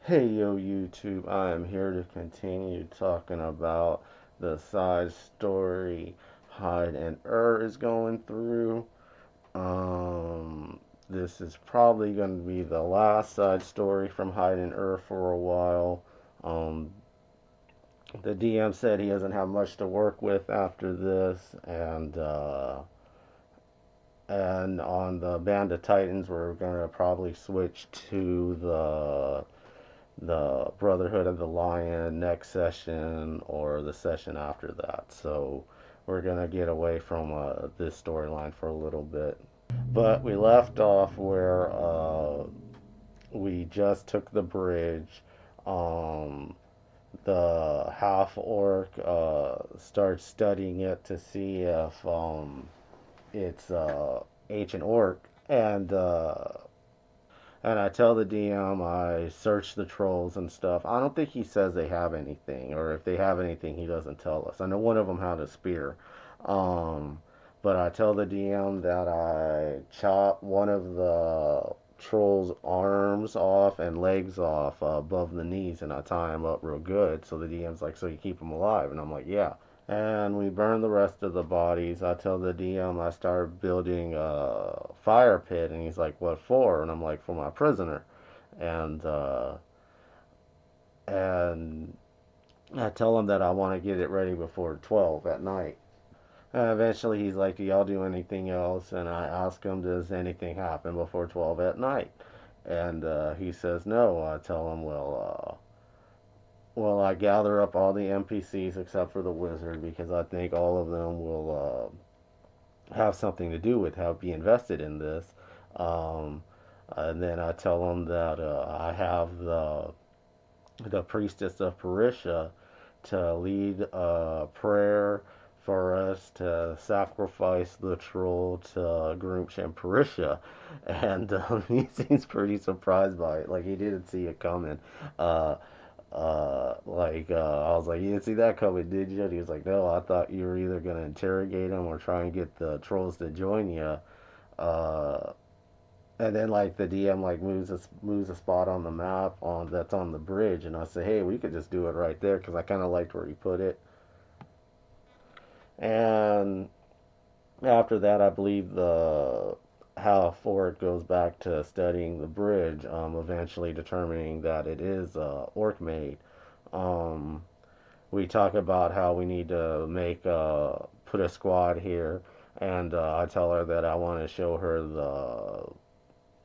Hey yo YouTube, I am here to continue talking about the side story Hyde and is going through. Um, this is probably going to be the last side story from Hyde and for a while. Um, the DM said he doesn't have much to work with after this, and on the Band of Titans, we're going to probably switch to the Brotherhood of the Lion next session or the session after that. So we're gonna get away from this storyline for a little bit. But we left off where we just took the bridge. Um, the half orc starts studying it to see if it's ancient orc, and I tell the DM I search the trolls and stuff. I don't think he says they have anything, or if they have anything, he doesn't tell us. I know one of them had a spear. Um, but I tell the DM that I chop one of the troll's arms off and legs off above the knees, and I tie him up real good. So the DM's like, so you keep him alive? And I'm like, yeah. And we burn the rest of the bodies. I tell the DM I start building a fire pit, and he's like, "What for?" And I'm like, "For my prisoner." And and I tell him that I want to get it ready before 12 at night. And eventually, he's like, "Do y'all do anything else?" And I ask him, "Does anything happen before 12 at night?" And he says no. I tell him, well, I gather up all the NPCs except for the wizard because I think all of them will have something to do with how be invested in this. Um, and then I tell them that I have the priestess of Parisha to lead a prayer for us to sacrifice the troll to Groomch and Parisha, and he seems pretty surprised by it. Like he didn't see it coming. Uh, I was like, you didn't see that coming, did you? And he was like, no, I thought you were either gonna interrogate him or try and get the trolls to join you. Uh, and then like the DM like moves a spot on the map on that's on the bridge, and I say, hey, we could just do it right there because I kind of liked where he put it. And after that, I believe the how Ford goes back to studying the bridge, eventually determining that it is orc made. Um, we talk about how we need to make put a squad here, and I tell her that I want to show her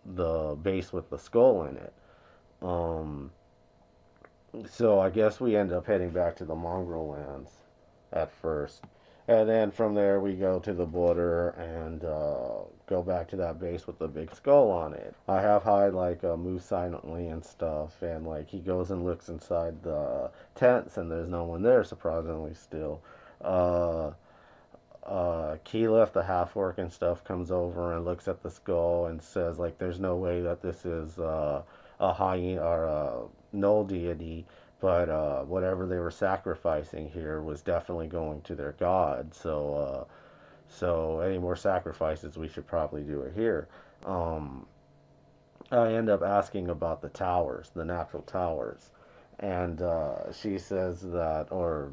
the base with the skull in it. Um, so I guess we end up heading back to the mongrel lands at first. And then from there we go to the border and go back to that base with the big skull on it. I have Hyde like move silently and stuff, and like he goes and looks inside the tents, and there's no one there, surprisingly still. Uh, Keyleth, the half orc and stuff, comes over and looks at the skull and says like, "There's no way that this is a hyena or a null deity, but whatever they were sacrificing here was definitely going to their god. So any more sacrifices, we should probably do it here." Um, I end up asking about the towers, the natural towers, and she says that, or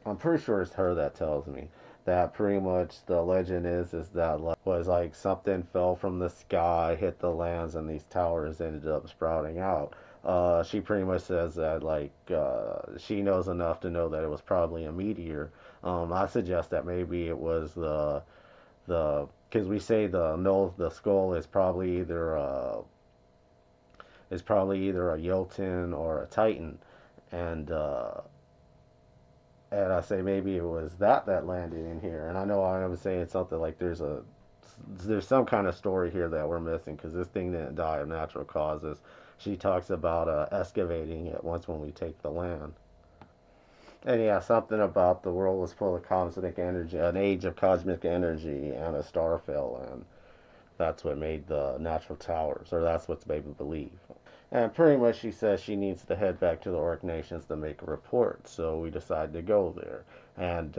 I'm pretty sure it's her that tells me that pretty much the legend is that like, was like something fell from the sky, hit the lands, and these towers ended up sprouting out. She pretty much says that like she knows enough to know that it was probably a meteor. I suggest that maybe it was the because we say the skull is probably either a Jotun or a Titan, and I say maybe it was that landed in here. And I know I was saying something like there's some kind of story here that we're missing because this thing didn't die of natural causes. She talks about excavating it once when we take the land. And yeah, something about the world was full of cosmic energy, an age of cosmic energy, and a star fell, and that's what made the natural towers, or that's what's made me believe. And pretty much she says she needs to head back to the Orc Nations to make a report, so we decide to go there. And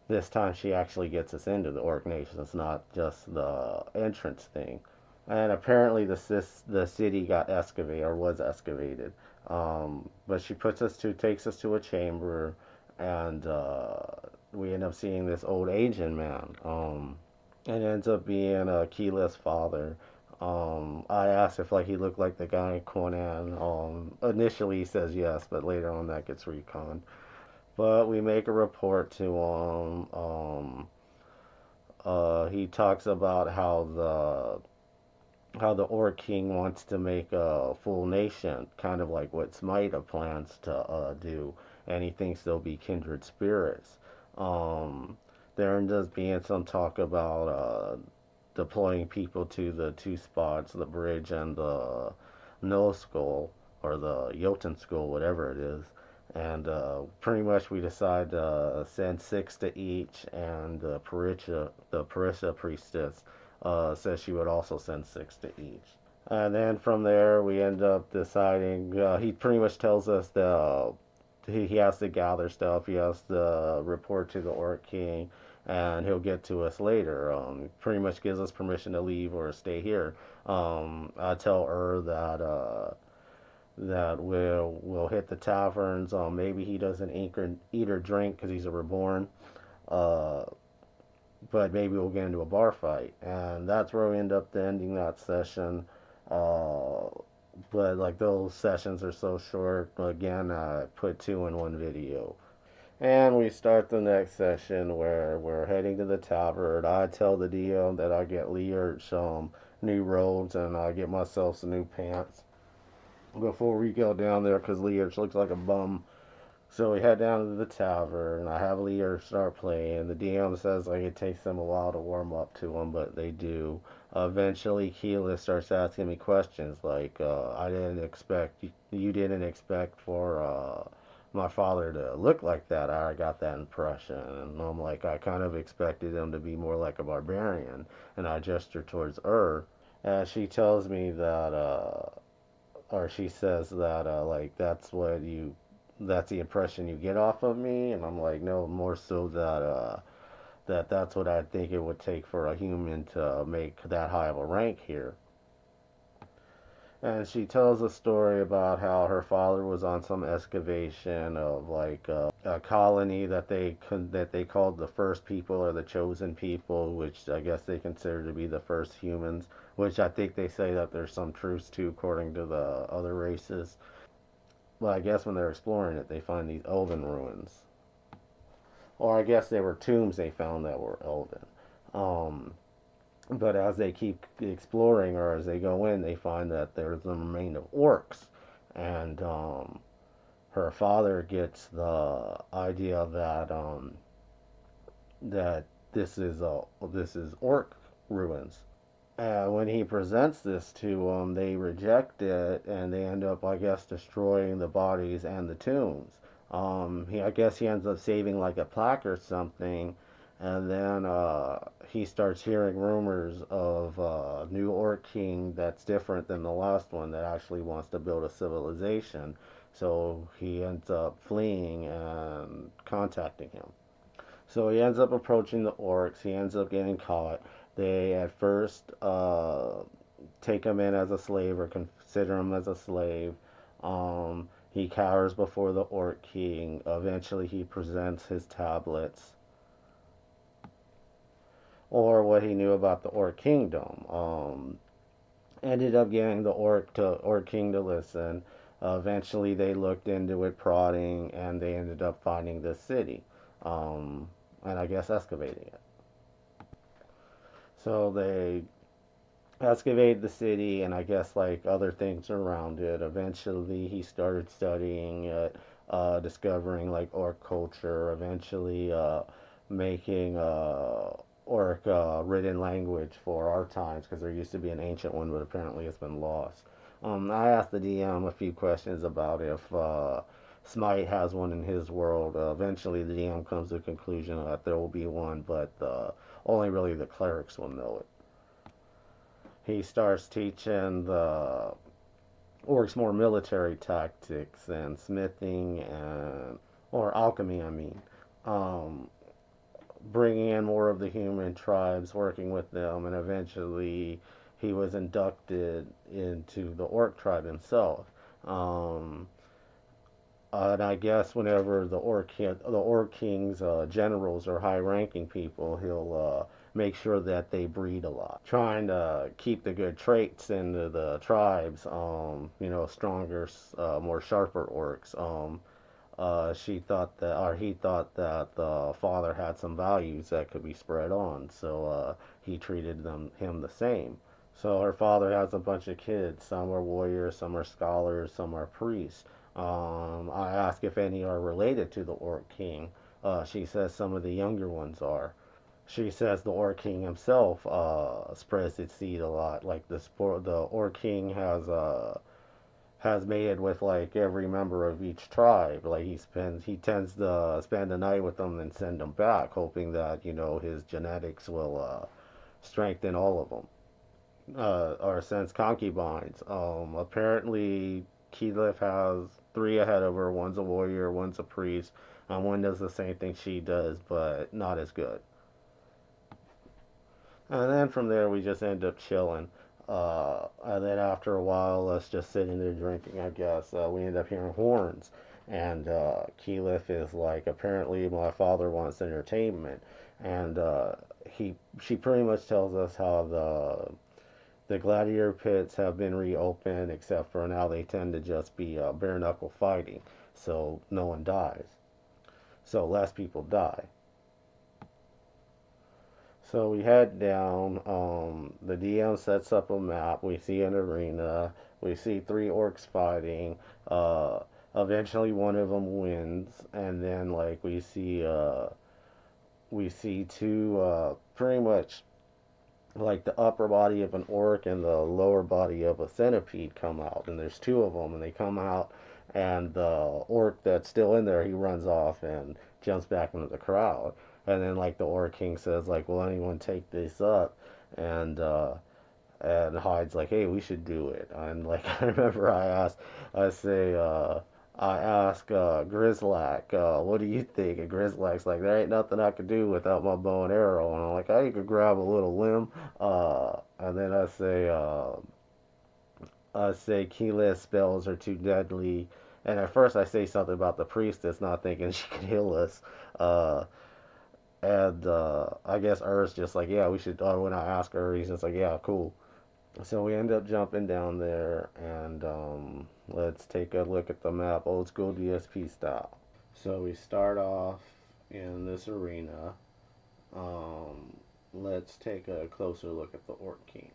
this time she actually gets us into the Orc Nations, not just the entrance thing. And apparently the city got excavated or was excavated. But she takes us to a chamber, and we end up seeing this old Asian man. It ends up being Keela's father. I asked if like he looked like the guy in Conan. Initially he says yes, but later on that gets reconned. But we make a report to him. He talks about how the Orc King wants to make a full nation, kind of like what Smita plans to do, and he thinks they'll be kindred spirits. Um, there ends up being some talk about deploying people to the two spots, the bridge and the Null Skull, or the Jotun Skull, whatever it is. And pretty much we decide to send six to each, and the Parisha priestess says she would also send six to each. And then from there, we end up deciding. He pretty much tells us that he has to gather stuff. He has to report to the Orc King, and he'll get to us later. Pretty much gives us permission to leave or stay here. I tell her that we'll hit the taverns. Maybe he doesn't eat or drink because he's a reborn. Uh, but maybe we'll get into a bar fight, and that's where we end up ending that session. Uh, but like those sessions are so short. Again, I put two in one video. And we start the next session where we're heading to the tavern. I tell the DM that I get Lear some new robes and I get myself some new pants before we go down there because Lear looks like a bum. So we head down to the tavern. I have Lear start playing. The DM says like it takes them a while to warm up to him, but they do. Eventually, Keela starts asking me questions like, "I didn't expect you didn't expect for my father to look like that. I got that impression." And I'm like, "I kind of expected him to be more like a barbarian." And I gesture towards her, and she tells me that, or she says that, like that's the impression you get off of me. And I'm like, no, more so that's what I think it would take for a human to make that high of a rank here. And she tells a story about how her father was on some excavation of like a colony that they called the first people or the chosen people, which I guess they consider to be the first humans, which I think they say that there's some truth to according to the other races. Well, I guess when they're exploring it, they find these elven ruins, or I guess they were tombs they found that were elven. Um, but as they keep exploring, or as they go in, they find that there's a remain of orcs, and her father gets the idea that this is orc ruins. When he presents this to them, they reject it, and they end up, I guess, destroying the bodies and the tombs. I guess he ends up saving like a plaque or something, and then he starts hearing rumors of a new Orc King that's different than the last one that actually wants to build a civilization. So he ends up fleeing and contacting him. So he ends up approaching the orcs. He ends up getting caught. They at first take him in as a slave or consider him as a slave. He cowers before the orc king. Eventually, he presents his tablets or what he knew about the orc kingdom. Ended up getting the orc king to listen. Eventually, they looked into it, prodding, and they ended up finding this city. Um, and I guess excavating it. So they excavated the city and I guess like other things around it. Eventually, he started studying it, discovering like orc culture, eventually making orc written language for our times because there used to be an ancient one, but apparently it's been lost. I asked the DM a few questions about if Smite has one in his world. Eventually, the DM comes to the conclusion that there will be one, but only really the clerics will know it. He starts teaching the orcs more military tactics and smithing or alchemy, I mean. Um, Bringing in more of the human tribes, working with them, and eventually he was inducted into the Orc tribe himself. Um, and I guess whenever the Orc King's generals or high-ranking people, he'll make sure that they breed a lot, trying to keep the good traits into the tribes. Stronger, more sharper orcs. He thought that the father had some values that could be spread on, so he treated him the same. So her father has a bunch of kids. Some are warriors, some are scholars, some are priests. I ask if any are related to the Orc King. She says some of the younger ones are. She says the Orc King himself spreads its seed a lot. Like the Orc King has mated with like every member of each tribe. Like he tends to spend the night with them and send them back, hoping that his genetics will strengthen all of them. Or sends concubines. Apparently, Keyleth has three ahead of her. One's a warrior, one's a priest, and one does the same thing she does, but not as good. And then from there, we just end up chilling. And then after a while, us just sitting there drinking, I guess, we end up hearing horns. And Keyleth is like, apparently my father wants entertainment. And she pretty much tells us how the gladiator pits have been reopened, except for now they tend to just be bare knuckle fighting. So no one dies. So less people die. So we head down. The DM sets up a map. We see an arena. We see three orcs fighting. Eventually, one of them wins, and then like we see two pretty much like the upper body of an orc and the lower body of a centipede come out, and there's two of them, and they come out, and the orc that's still in there, he runs off and jumps back into the crowd, and then like the Orc King says like, will anyone take this up, and Hyde's like, hey, we should do it, and like I remember I ask Grizzlack, what do you think? And Grizzlack's like, there ain't nothing I could do without my bow and arrow. And I'm like, oh, you could grab a little limb. And then I say keyless spells are too deadly. And at first I say something about the priestess, not thinking she could heal us. Uh, and I guess Ur's just like, yeah, we should. When I ask Ur, he's just like, yeah, cool. So we end up jumping down there, and let's take a look at the map, old school DSP style. So we start off in this arena. Um, let's take a closer look at the Orc King.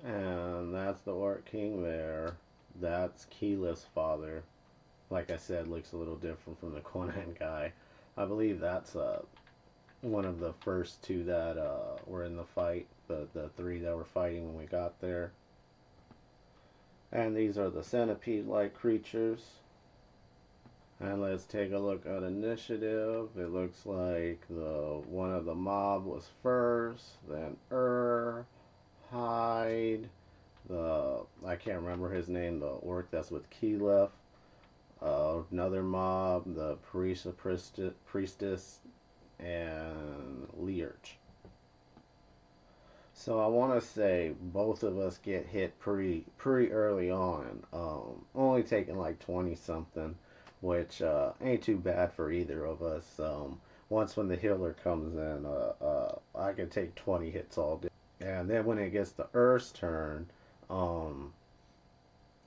And that's the Orc King there. That's Keyless father. Like I said, looks a little different from the Conan guy. I believe that's one of the first two that were in the fight. The three that were fighting when we got there. And these are the centipede-like creatures. And let's take a look at initiative. It looks like the one of the mob was first, then Hyde, I can't remember his name, the orc that's with Keyleth, another mob, the priestess, and Learch. So I want to say both of us get hit pretty early on, only taking like 20 something, which ain't too bad for either of us. Once when the healer comes in, I can take 20 hits all day. And then when it gets to Earth's turn, um,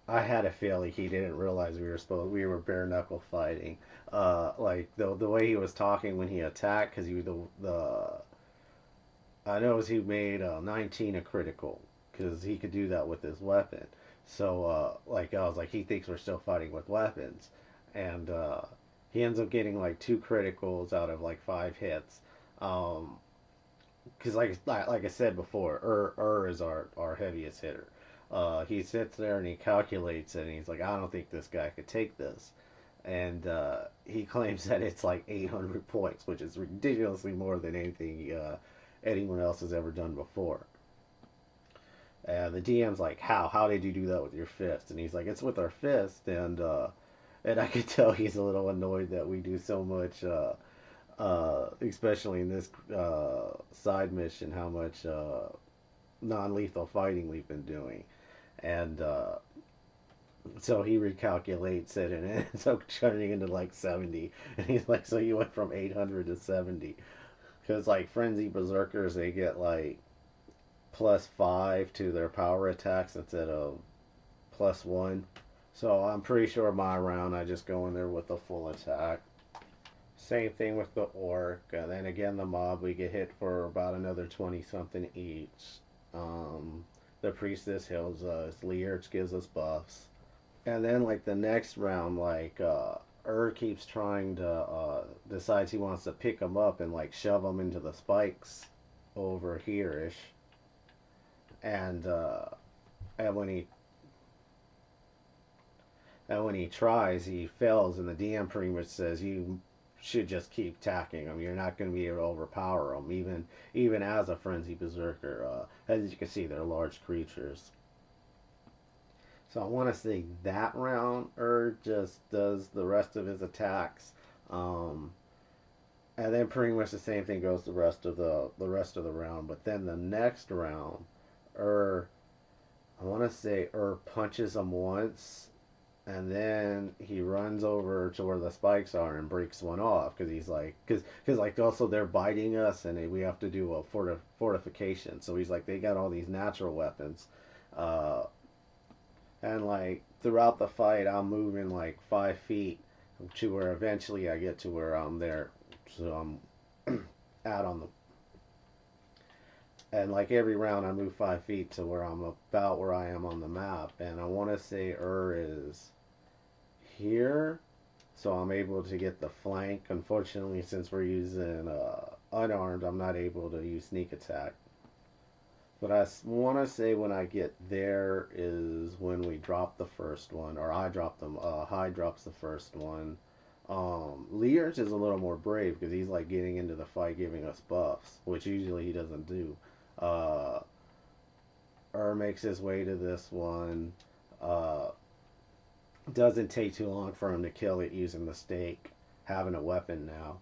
I had a feeling he didn't realize we were bare knuckle fighting. Like the way he was talking when he attacked, because the I noticed he made 19 a critical because he could do that with his weapon. So like I was like, he thinks we're still fighting with weapons, and he ends up getting like two criticals out of like five hits. Um, because like I said before, is our heaviest hitter. He sits there and he calculates it, and he's like, I don't think this guy could take this, and he claims that it's like 800 points, which is ridiculously more than anything anyone else has ever done before. The DM's like, how did you do that with your fist? And he's like, it's with our fist, and I could tell he's a little annoyed that we do so much. Especially in this side mission, how much non-lethal fighting we've been doing. And so he recalculates it and it ends up turning into like 70. And he's like, so you went from 800 to 70. Because like Frenzy Berserkers, they get like +5 to their power attacks instead of +1. So I'm pretty sure my round I just go in there with a full attack. Same thing with the orc. And then again, the mob, we get hit for about another 20 something each. Um, the priestess heals us. Leerch gives us buffs. And then like the next round, like keeps trying to decides he wants to pick him up and like shove him into the spikes over here ish. And and when he tries, he fails, and the DM pretty much says you should just keep attacking him. You're not going to be able to overpower him, even as a frenzy berserker. As you can see, they're large creatures. So I want to say that round, just does the rest of his attacks, um, and then pretty much the same thing goes the rest of the round. But then the next round, I want to say punches him once, and then he runs over to where the spikes are and breaks one off because he's like, because like also they're biting us and we have to do a fortification. So he's like, they got all these natural weapons, uh, and like throughout the fight, I'm moving like 5 feet to where eventually I get to where I'm there. So I'm out on the and like every round I move 5 feet to where I'm about where I am on the map, and I want to say is here, so I'm able to get the flank. Unfortunately, since we're using unarmed, I'm not able to use sneak attack. But I want to say when I get there is when we drop the first one, or I drop them. High drops the first one. Learch is a little more brave because he's like getting into the fight, giving us buffs, which usually he doesn't do. Uh, makes his way to this one. Uh, doesn't take too long for him to kill it using the stake, having a weapon now.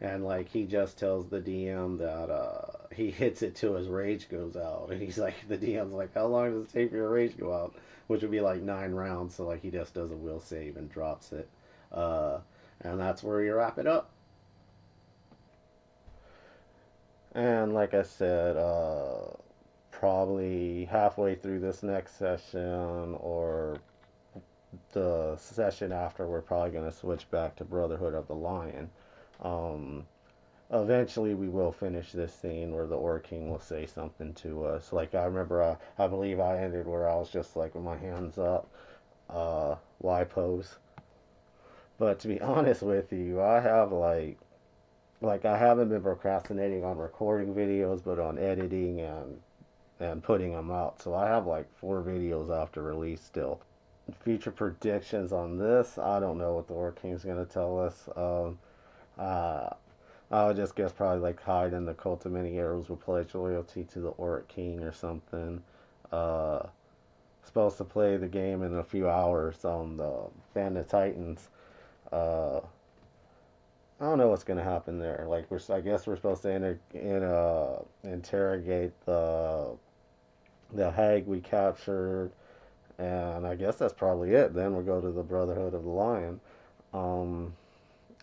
And like he just tells the DM that he hits it till his rage goes out, and he's like, the DM's like, how long does it take for your rage to go out? Which would be like 9 rounds. So like he just does a will save and drops it, uh, and that's where you wrap it up. And like I said, probably halfway through this next session or the session after, we're probably going to switch back to Brotherhood of the Lion. Um, Eventually, we will finish this scene where the Orc King will say something to us. Like I remember, I believe I ended where I was just like with my hands up, Y pose. But to be honest with you, I have like I haven't been procrastinating on recording videos, but on editing and putting them out. So I have like 4 videos after release still. Future predictions on this, I don't know what the Orc King's gonna tell us. Uh, I would just guess probably like hide in the cult of many arrows will pledge loyalty to the Orc King or something. Uh, Supposed to play the game in a few hours on the Band of Titans. Uh, I don't know what's gonna happen there. Like I guess we're supposed to interrogate the hag we captured, and I guess that's probably it. Then we'll go to the Brotherhood of the Lion. Um,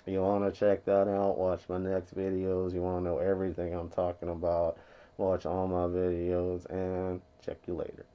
You want to check that out, watch my next videos. You want to know everything I'm talking about, watch all my videos, and check you later.